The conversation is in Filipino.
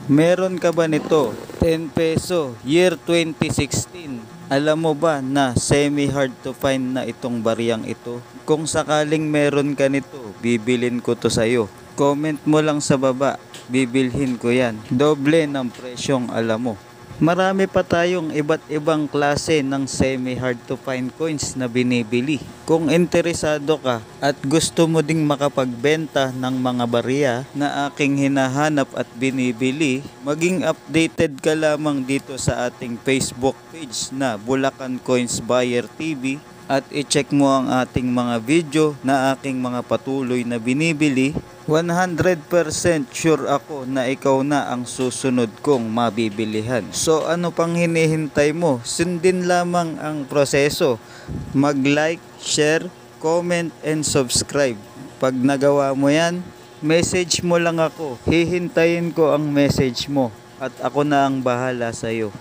Meron ka ba nito? 10 peso, year 2016. Alam mo ba na semi-hard to find na itong bariyang ito? Kung sakaling meron ka nito, bibilin ko to sa'yo. Comment mo lang sa baba, bibilhin ko yan. Doble ng presyong alam mo. Marami pa tayong iba't ibang klase ng semi-hard to find coins na binibili. Kung interesado ka at gusto mo ding makapagbenta ng mga barya na aking hinahanap at binibili, maging updated ka lamang dito sa ating Facebook page na Bulacan Coins Buyer TV at i-check mo ang ating mga video na aking mga patuloy na binibili. 100% sure ako na ikaw na ang susunod kong mabibilihan. So ano pang hinihintay mo? Sundin lamang ang proseso. Mag-like, share, comment, and subscribe. Pag nagawa mo yan, message mo lang ako. Hihintayin ko ang message mo at ako na ang bahala sa'yo.